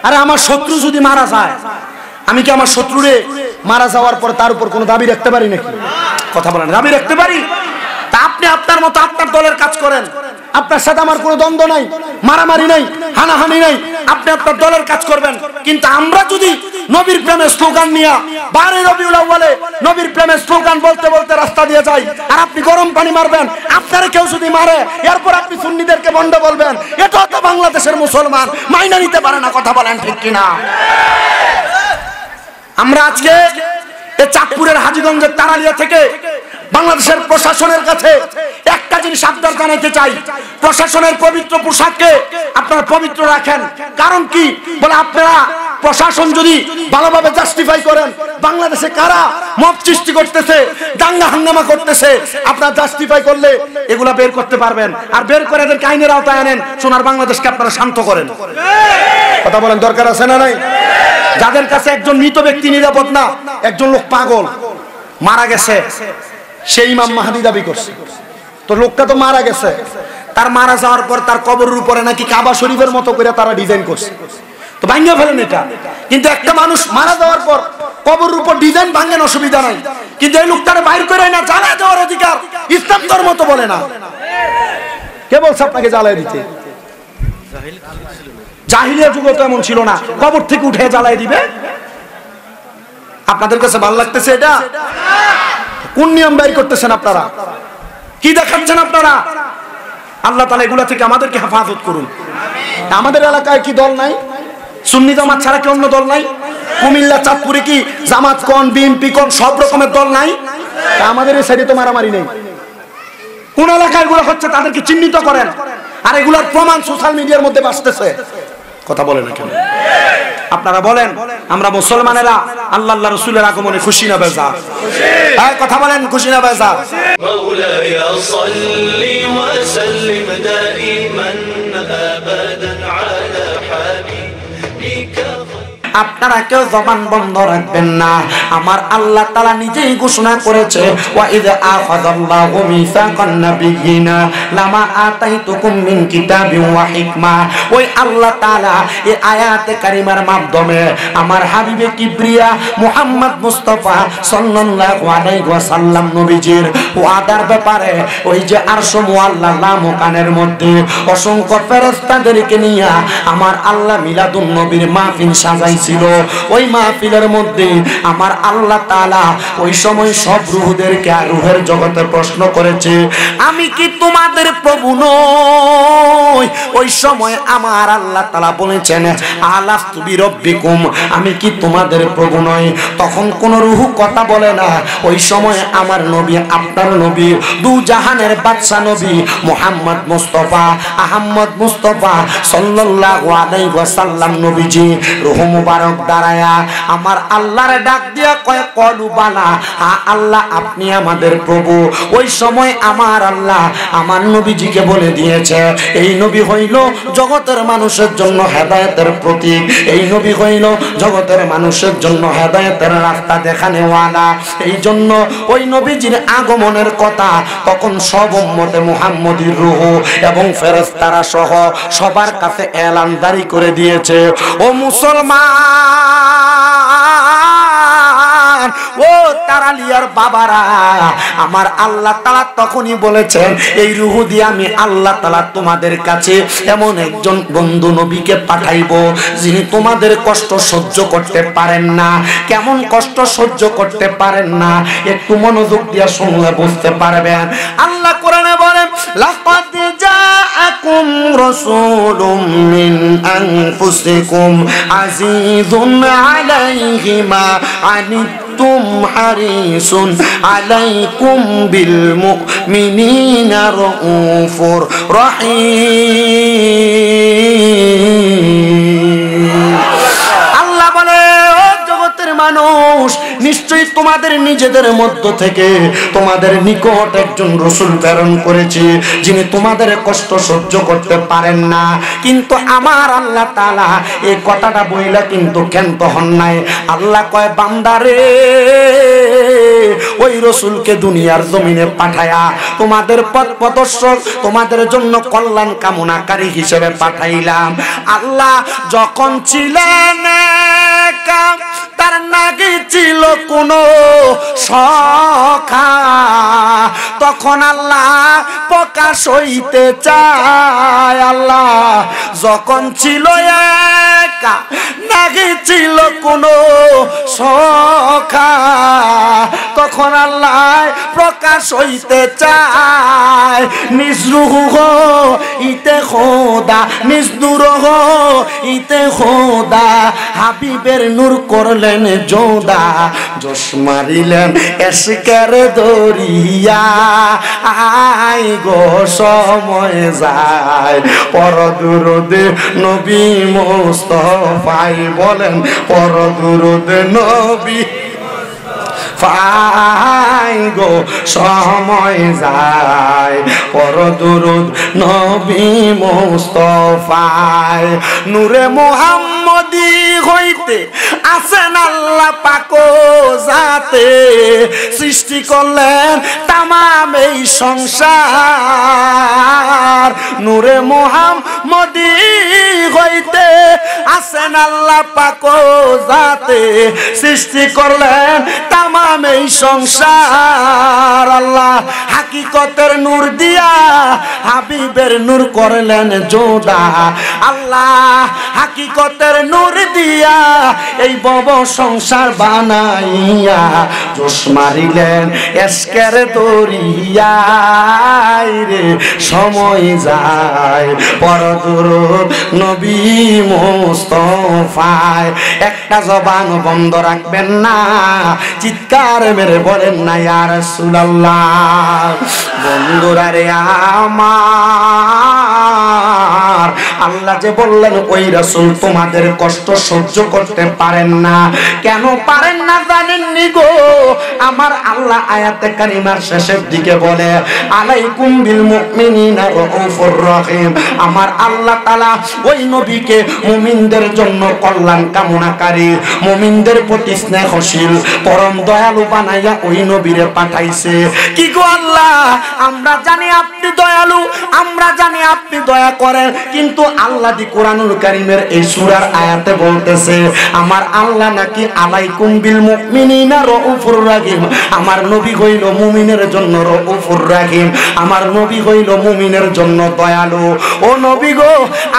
আরে আমার শত্রু যদি মারা যায়, আমি কি আমার শত্রুরে মারা যাওয়ার পর তার উপর কোনো দাবি রাখতে পারি নাকি? কথা বলেন, দাবি রাখতে পারি? তা আপনি আপনার মতো আপনার দলের কাজ করেন, আপনার সাথে আমার কোনো দ্বন্দ্ব নাই, মারামারি নাই, হানাহানি নাই, আপনি আপনার দলের কাজ করবেন। কিন্তু আমরা যদি নবীর প্রেমের স্লোগান নিয়ে 12 রবিউল আউয়ালে নবীর প্রেমের স্লোগান বলতে বলতে রাস্তা দিয়ে যাই, আর আপনি গরম পানি মারবেন, আপনারে কেউ যদি মারে এরপর আপনি সুন্নিদেরকে বন্ধ বলবেন, এটা তো বাংলাদেশের মুসলমান মাইনা নিতে পারে না। কথা বলেন ঠিক কিনা? আমরা আজকে এই চাঁদপুরের হাজীগঞ্জের তারালিয়া থেকে বাংলাদেশের প্রশাসনের কাছে একটা জিনিস আবদার জানাতে চাই, প্রশাসনের পবিত্র পোশাককে আপনারা পবিত্র রাখেন। কারণ কি বলে, আপনারা প্রশাসন যদি ভালোভাবে জাস্টিফাই করেন, বাংলাদেশে কারা মব সৃষ্টি করতেছে, দাঙ্গা হাঙ্গামা করতেছে, আপনারা জাস্টিফাই করলে এগুলা বের করতে পারবেন, আর বের করে এদেরকে আইনের আওতায় আনেন, সোনার বাংলাদেশকে আপনারা শান্ত করেন। কথা বলেন, দরকার আছে না নাই? যাদের কাছে একজন মৃত ব্যক্তি নিরাপদ না, একজন লোক পাগল মারা গেছে, সেই ইমাম মাহদী দাবি করছে, তো লোকটা তো মারা গেছে, তার মারা যাওয়ার পর তার কবরের উপরে নাকি কাবা শরীফের মতো করে তারা ডিজাইন করছে, তো ভাঙিয়ে ফেলেন এটা। কিন্তু একটা মানুষ মারা যাওয়ার পর কবরের উপর ডিজাইন ভাঙেন, অসুবিধা নাই, কিন্তু এই লোকটারে বাইর করে না, জ্বালায় দেওয়ার অধিকার ইসলাম ধর্ম তো বলে না। কে বলছে আপনাকে জ্বালায় দিতে? জাহিলিয়া যুগে তো এমন ছিল না, কবর থেকে উঠে জ্বালায় দিবে। আপনাদের কাছে ভালো লাগতেছে এটা? কোন নিয়ম বাইর করতেছেন আপনারা? কি দেখাচ্ছেন আপনারা? আল্লাহ তাআলা এগুলা থেকে আমাদেরকে হেফাজত করুন। আমাদের এলাকায় কি দল নাই? সুন্নি জামাত ছাড়া কি অন্য দল নাই? কুমিল্লা চাঁদপুরে কি জামাত কোন, বিএনপি কোন, সব রকমের দল নাই? আমাদের এই সাইডে তো মারামারি নেই। কোন এলাকায় এগুলো হচ্ছে তাদেরকে চিহ্নিত করেন, আর এগুলোর প্রমাণ সোশ্যাল মিডিয়ার মধ্যে আসতেছে। কথা বলেন না কেন? আপনারা বলেন, আমরা মুসলমানেরা আল্লাহ আল্লাহ রাসূলের আগমনে খুশি না বেজার? হ্যাঁ, কথা বলেন, খুশি না বেজার? মাওলায়া সাল্লি ওয়া সাল্লিম দাইমান আবাদান আলা হাবিবিকা। আপনারা কেউ জবান বন্ধ রাখবেন না, আমার আল্লাহ তাআলা নিজেই ঘোষণা করেছে, ওয়া ইয আখাযাল্লাহু মিসাকান নাবিয়িনা লামা আতাইতুকুম মিন কিতাবিন ওয়া হিকমা। ওই আল্লাহ তাআলা এই আয়াতে কারিমার মাধ্যমে আমার হাবিবে কিবরিয়া মুহাম্মদ মুস্তাফা সাল্লাল্লাহু আলাইহি ওয়াসাল্লাম নবীজির ওয়াদার ব্যাপারে ওই যে আরশ মুআল্লালা মুকানের মধ্যে অসংখ্য ফেরেশতাদেরকে নিয়ে আমার আল্লাহ মিলাদুন নবীর মাহফিল সাজাই ছিল। ওই মাহফিলের মধ্যে আমার আল্লাহ তাআলা ওই সময় সব রূহদেরকে রূহের জগতে প্রশ্ন করেছে, আমি কি তোমাদের প্রভু নই? ওই সময় আমার আল্লাহ তাআলা বলেছেন, আলাস্তু বিরব্বিকুম, আমি কি তোমাদের প্রভু নই? তখন কোন রূহ কথা বলে না। ওই সময় আমার নবী, আপনার নবী, দু জাহানের বাদশা নবী মুহাম্মদ মুস্তাফা আহমদ মুস্তাফা সাল্লাল্লাহু আলাইহি ওয়াসাল্লাম নবীজি রূহ মুবারক দাঁড়ায়া আমার আল্লাহর ডাক দিয়া কয়, কলু বালা, আল্লাহ আপনি আমাদের প্রভু। ওই সময় আমার আল্লাহ আমার নবীজিকে বলে দিয়েছে, এই নবী হইল জগতের মানুষের জন্য হেদায়েতের প্রতীক, এই নবী হইল জগতের মানুষের জন্য হেদায়েতের রাস্তা দেখানেওয়ালা। এই জন্য ওই নবীজির আগমনের কথা তখন সব উম্মতে মুহাম্মদীর রূহ এবং ফেরেশতারা সহ সবার কাছে এলান জারি করে দিয়েছে, ও মুসলমান, ও তারালিয়ার বাবারা, আমার আল্লাহ তাআলা তখনই বলেছেন, এই রূহ দিয়ে আমি আল্লাহ তাআলা তোমাদের কাছে এমন একজন বন্ধু নবীকে পাঠাইবো যিনি তোমাদের কষ্ট সহ্য করতে পারেন না। কেমন কষ্ট সহ্য করতে পারেন না একটু মনোযোগ দিয়ে শুনলে বুঝতে পারবেন। আল্লাহ কোরআনে বলেন, লাকাদ জাআকুম রাসূলুম মিন আনফুসিকুম আজিজুন আলাইহি মা আনিতুম হারিসুন আলাইকুম বিল মুমিনিনা রাউফুর রহিম। আল্লাহ বলে, ও জগতের মানুষ, নিশ্চয়ই তোমাদের নিজেদের মধ্য থেকে তোমাদের নিকট একজন রাসূল প্রেরণ করেছি যিনি তোমাদের কষ্ট সহ্য করতে পারেন না। কিন্তু আমার আল্লাহ তাআলা এই কথাটা বইলা কিন্তু ক্ষান্ত হন নাই। আল্লাহ কয়, বান্দারে ওই রসুলকে দুনিয়ার জমিনে পাঠায়া তোমাদের পথ প্রদর্শক, তোমাদের জন্য কল্যাণ কামনাকারী হিসেবে পাঠাইলাম। আল্লাহ যখন ছিলেন একা, তার নাকি ছিল কোনো সখা, তখন আল্লাহ প্রকাশ হইতে চায়। আল্লাহ যখন ছিল একা, নাকি ছিল কোনো সখা, তখন আল্লাহ প্রকাশ হইতে চায়। নিজ রূহ ইতে খোদা, নিজ নূর ইতে খোদা, হাবিবের নূর করলেন যোদা, জোশ মারিলেন এশকের দরিয়া। আই গো সময় যায়, পর দুরুদে নবী মুস্তাফাই, বলেন পর দুরুদে নবী ফাই গো সময় যায়, পর দুরুদ নবী মুস্তাফায়। নূরে মুহাম্মদী হইতে আছেন আল্লাহ পাক জাতে, সৃষ্টি করলেন তামাম এই সংসার। নূরে মুহাম্মদী হইতে আছেন আল্লাহ পাক জাতে, সৃষ্টি করলেন তামাম এই সংসার। আল্লাহ হাকিকতের নূর দিয়া হাবিবের নূর করলেন যোদা। আল্লাহ হাকিকতের নূর দিয়া এই ভব সংসার বানাইয়া, জোশ মারিলেন এশকের দরিয়ায় রে। সময় যায়, পর দুরূদ নবী মুস্তাফায়। একটা জবান বন্ধ রাখবেন না, চিৎকার মেরে বলেন না ইয়া রাসূলুল্লাহ। বন্ধুরা রে আমার, আল্লাহ যে বললেন ওই রাসূল তোমাদের কষ্ট সহ্য করতে পারেন না। কেন পারেন না জানেননি গো? আমার আল্লাহ আয়াতে কারিমার শেষের দিকে বলে, আলাইকুম বিল মুমিনিনা রাউফুর রহিম। আমার আল্লাহ তাআলা ওই নবীকে মুমিনদের জন্য কল্যাণ কামনাকারী, মুমিনদের প্রতি স্নেহশীল, পরম দয়ালু বানাইয়া ওই নবীরে পাঠাইছে। কি গো আল্লাহ, আমরা জানি আপনি দয়ালু, আমরা জানি আপনি দয়া করেন, কিন্তু আল্লাহ দি কোরআনুল কারীমের এই সূরার আয়াতে বলতেছে আমার আল্লাহ নাকি আলাইকুম বিল মুমিনিনা রাউফুর রহিম। আমার নবী হইল মুমিনের জন্য রাউফুর রহিম, আমার নবী হইল মুমিনের জন্য দয়ালু। ও নবী গো,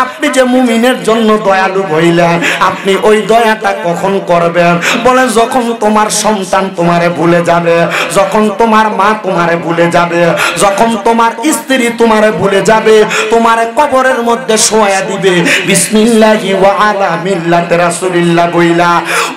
আপনি যে মুমিনের জন্য দয়ালু হইলেন, আপনি ওই দয়াটা কখন করবেন? বলে যখন তোমার সন্তান তোমারে ভুলে যাবে, যখন তোমার মা তোমারে ভুলে যাবে, যখন তোমার স্ত্রী তোমারে ভুলে যাবে, তোমারে কবরের মধ্যে শোয়া দিবে বিসমিল্লাহি ওয়া আলা মিল্লাতি রাসূলিল্লাহ বইলা,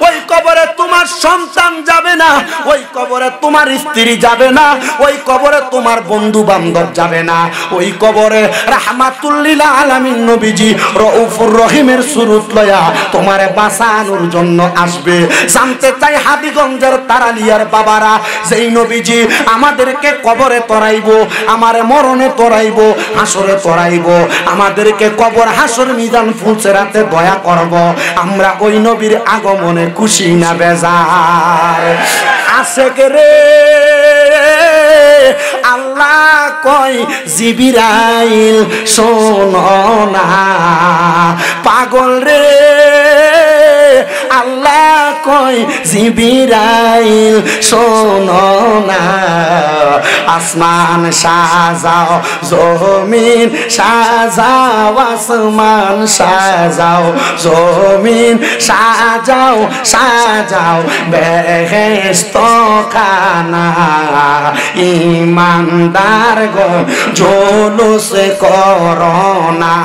ওই কবরে তোমার সন্তান যাবে না, ওই কবরে তোমার স্ত্রী যাবে না, ওই কবরে তোমার বন্ধু বান্ধব যাবে না, ওই কবরে রাহমাতুল লিল আলামিন নবীজি রাউফুর রহিমের সুরত লয়া তোমারে বাঁচানোর জন্য আসবে। জানতে চাই হাবিগঞ্জের তারালিয়ার বাবারা, যেই নবীজি আমাদেরকে কবরে তরাইবো, আমারে মরণে তরাইবো, হাসরে তরাইবো, আমাদেরকে কবর হাসর মিজান ফুলসেরাতে দয়া করব, আমরা ওই নবীর আগমনে খুশি না বেজার? আশেক রে আল্লাহ কয় জিবরাইল শোনো না, পাগল রে আল্লাহ কয় জিবরাইল শোনো না। আসমান সাজাও, জমিন সাজাও, আসমান সাজাও, জমিন সাজাও, সাজাও বেহেশত খানা। ইমানদার গো জুলুস করোনা,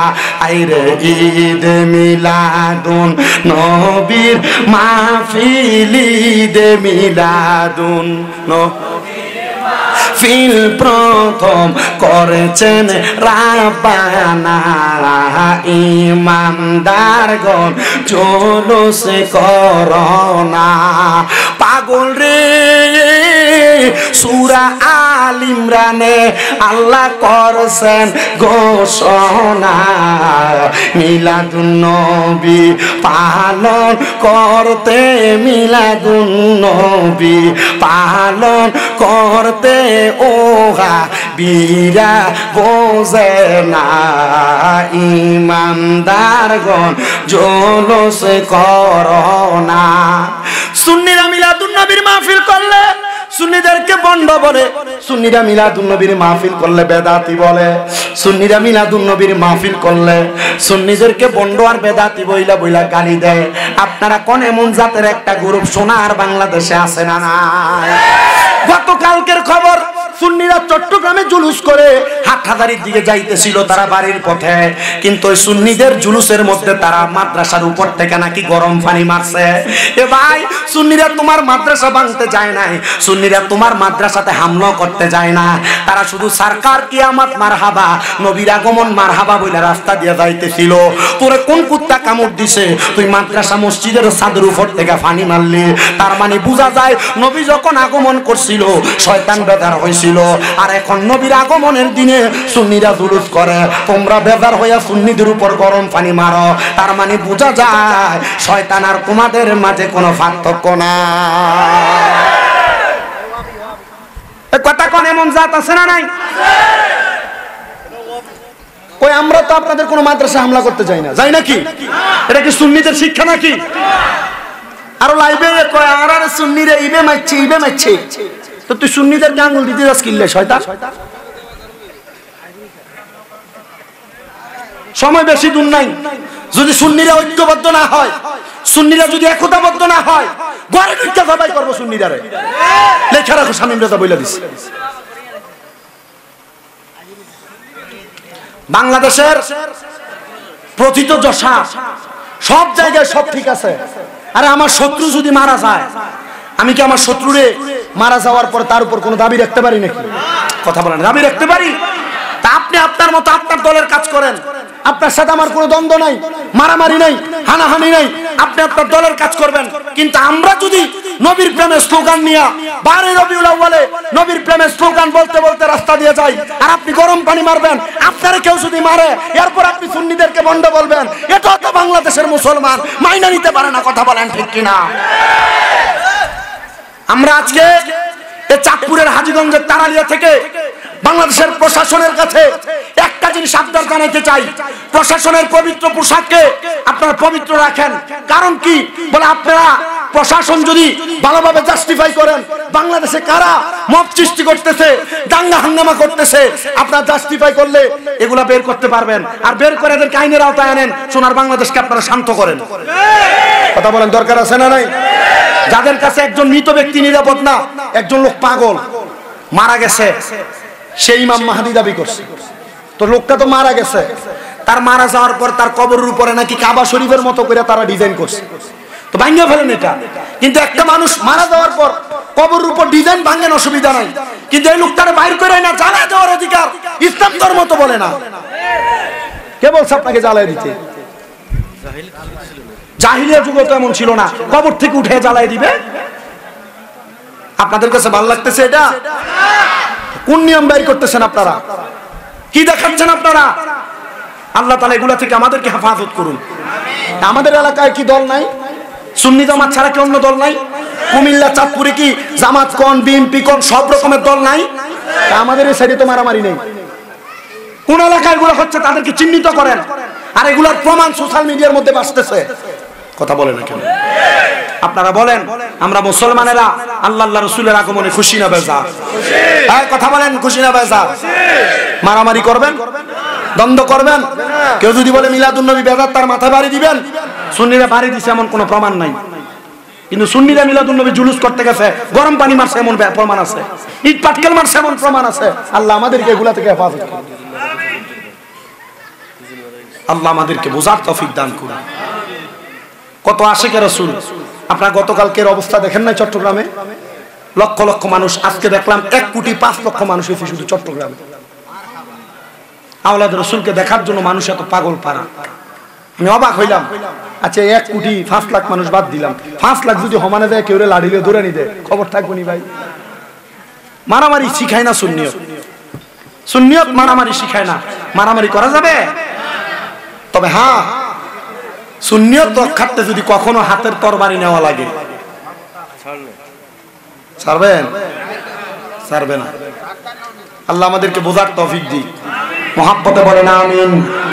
আইরে ঈদ মিলাদুন নবীর মাহফিল, ঈদ মিলাদুন ফিল প্রথম করেছেন রাব্বানা। ইমানদারগণ জুলুস করোনা, পাগল রে সূরা আল ইমরানে আল্লাহ করছেন ঘোষণা মিলাদুন নবী পালন করতে মিলাদুন নবী পালন করতে ওহা বীরা বোঝে না ইমানদারগণ জলস করোনা। সুন্নিরা মিলাদুন নবীর মাহফিল করলে সুন্নিদেরকে বন্ড বলে, সুন্নিরা মিলাদুন নবীর মাহফিল করলে বেদাতি বলে, সুন্নিরা মিলাদুন নবীর মাহফিল করলে সুন্নিদেরকে বন্ড আর বেদাতি বইলা বইলা গালি দেয়। আপনারা কোন এমন জাতের একটা গ্রুপ সোনার বাংলাদেশে আছে না নাই? গতকালকের খবর, সুন্নিরা চট্টগ্রামে জুলুস করে হাটহাজারীর দিকে যাইতেছিল তারা বাড়ির পথে, কিন্তু ওই সুন্নিদের জুলুসের মধ্যে তারা মাদ্রাসার উপর থেকে নাকি গরম পানি মারছে। এ ভাই, সুন্নিরা তোমার মাদ্রাসা ভাঙতে যায় নাই, সুন্নিরা তোমার মাদ্রাসাতে হামলা করতে যায় না, তারা শুধু সরকার কিয়ামত মারহাবা নবীর আগমন মারহাবা বলে রাস্তা দিয়ে যাইতেছিল। তোরে কোন কুত্তা কামড় দিছে তুই মাদ্রাসা মসজিদের ছাদের উপর থেকে পানি মারলি? তার মানে বোঝা যায় নবী যখন আগমন করছিল শয়তান বেদার হয়েছিল, আর এখন নবীর আগমনের দিনে সুন্নিরা জুলুস করে, তোমরা বেদার হইয়া সুন্নিদের উপর গরম পানি মারো। তার মানে বোঝা যায় শয়তান আর তোমাদের মাঝে কোনো পার্থক্য না। কথা কোন এমন জাত আছে না নাই? কই আমরা তো আপনাদের কোনো মাদ্রাসা হামলা করতে যাই না, যাই নাকি? এটা কি সুন্নিদের শিক্ষা নাকি? আরো লাইবে কয় আর সুন্নিরে ইবে মারছে ইবে মারছে, তো তুই সুন্নিদের আঙ্গুল দিতে যাস কিল্লে শয়তান? সময় বেশি দূর নাই, যদি সুন্নিরা ঐক্যবদ্ধ না হয়, সুন্নিরা যদি একতাবদ্ধ না হয়, ঘরে ঢুকে সবাই করবো সুন্নিরারে। লেখা রাখো, শামীম রেজা বইলা দিস। বাংলাদেশের প্রথিত যশা সব জায়গায় সব ঠিক আছে। আরে আমার শত্রু যদি মারা যায়, আমি কি আমার শত্রুরে মারা যাওয়ার পর তার উপর কোনো দাবি রাখতে পারি নাকি? কথা বলেন, দাবি রাখতে পারি? তা আপনি আপনার মতো আপনার দলের কাজ করেন, আপনার সাথে আমার কোনো দ্বন্দ্ব নাই, মারামারি নাই, হানাহানি নাই, আপনি আপনার দলের কাজ করবেন। কিন্তু আমরা যদি নবীর প্রেমের স্লোগান নিয়ে 12 রবিউল আউয়ালে নবীর প্রেমের স্লোগান বলতে বলতে রাস্তা দিয়ে যাই, আর আপনি গরম পানি মারবেন, আপনারা কেউ যদি মারে এরপর আপনি সুন্নিদেরকে বন্ধ বলবেন, এটা তো বাংলাদেশের মুসলমান মাইনা নিতে পারে না। কথা বলেন ঠিক কিনা? আমরা আজকে এই চাঁদপুরের হাজীগঞ্জের তারালিয়া থেকে বাংলাদেশের প্রশাসনের কাছে একটা জিনিস আবদার জানাইতে চাই, প্রশাসনের পবিত্র পোশাককে আপনারা পবিত্র রাখেন। কারণ কি বলে, আপনারা প্রশাসন যদি ভালোভাবে জাস্টিফাই করেন বাংলাদেশে কারা মব সৃষ্টি করতেছে, দাঙ্গা হাঙ্গামা করতেছে, আপনারা জাস্টিফাই করলে এগুলা বের করতে পারবেন, আর বের করে এদেরকে আইনের আওতায় আনেন, সোনার বাংলাদেশকে আপনারা শান্ত করেন। কথা বলেন, দরকার আছে না নাই? যাদের কাছে একজন মৃত ব্যক্তি নিরাপদ না, একজন লোক পাগল মারা গেছে, সেই ইমাম মাহদী দাবি করছে, তো লোকটা তো মারা গেছে, তার মারা যাওয়ার পর তার কবরের উপরে নাকি কাবা শরীফের মতো করে তারা ডিজাইন করছে, তো ভাঙিয়ে ফেলেন এটা। কিন্তু একটা মানুষ মারা যাওয়ার পর কবরের উপর ডিজাইন ভাঙেন, অসুবিধা নাই, কিন্তু এই লোকটারে বাইর করে না জ্বালায় দেওয়ার অধিকার ইসলাম ধর্ম তো বলে না। কে বলছে আপনাকে জ্বালায় দিতে? জাহিলিয়া যুগে তো এমন ছিল না, কবর থেকে উঠে জ্বালায় দিবে। আপনাদের কাছে ভালো লাগতেছে এটা? কোন নিয়ম বাইর করতেছেন আপনারা? কি দেখাচ্ছেন আপনারা? আল্লাহ তাআলা এগুলা থেকে আমাদেরকে হেফাজত করুন। আমাদের এলাকায় কি দল নাই? সুন্নি জামাত ছাড়া কি অন্য দল নাই? কুমিল্লা চাঁদপুরে কি জামাত কোন বিএনপি কোন সব রকমের দল নাই? আমাদের এই সাইডে তো মারামারি নেই। কোন এলাকায় এগুলো হচ্ছে তাদেরকে চিহ্নিত করেন, আর এগুলার প্রমাণ সোশ্যাল মিডিয়ার মধ্যে আসতেছে। কথা বলেন না কেন? আপনারা বলেন আমরা মুসলমানেরা আল্লাহ আল্লাহ রাসূলের আগমনে খুশি না বেজা? হ্যাঁ, কথা বলেন, খুশি না বেজা? মারামারি করবেন, দ্বন্দ্ব করবেন? কেউ যদি বলে মিলাদুন নবী বেদাত, তার মাথায় বাড়ি দিবেন। সুন্নিরা বাড়ি দিছে এমন কোনো প্রমাণ নাই, কিন্তু সুন্নিরা মিলাদুন নবী জুলুস করতে গেছে, গরম পানি মারছে এমন প্রমাণ আছে, ইট পাটকেল মারছে এমন প্রমাণ আছে। আল্লাহ আমাদেরকে এগুলা থেকে হেফাজত করুন, আল্লাহ আমাদেরকে বোঝার তৌফিক দান করুন। কত আশিকে রাসূল, আপনারা গতকালকের অবস্থা দেখেন না? চট্টগ্রামে লক্ষ লক্ষ মানুষ, আজকে দেখলাম 1,05,00,000 মানুষ হয়েছে শুধু চট্টগ্রামে। আওলাদ রাসূলকে দেখার জন্য মানুষ এত পাগল পারা। আমি অবাক হইলাম। আচ্ছা 1 কোটি 5 লাখ মানুষ বাদ দিলাম, 5 লাখ যদি সমানে যায় কেউ লাড়িলে ধরে নিতে খবর থাকবো নি ভাই? মারামারি শিখায় না সুন্নিয়ত, সুন্নিয়ত মারামারি শিখায় না। মারামারি করা যাবে, তবে হ্যাঁ সুন্নিয়ত রক্ষার্থে যদি কখনো হাতের তরবারি নেওয়া লাগে, ছাড়বেন? ছাড়বে না। আল্লাহ আমাদেরকে বোঝার তৌফিক দিক। মহাব্বতে বলেন আমিন।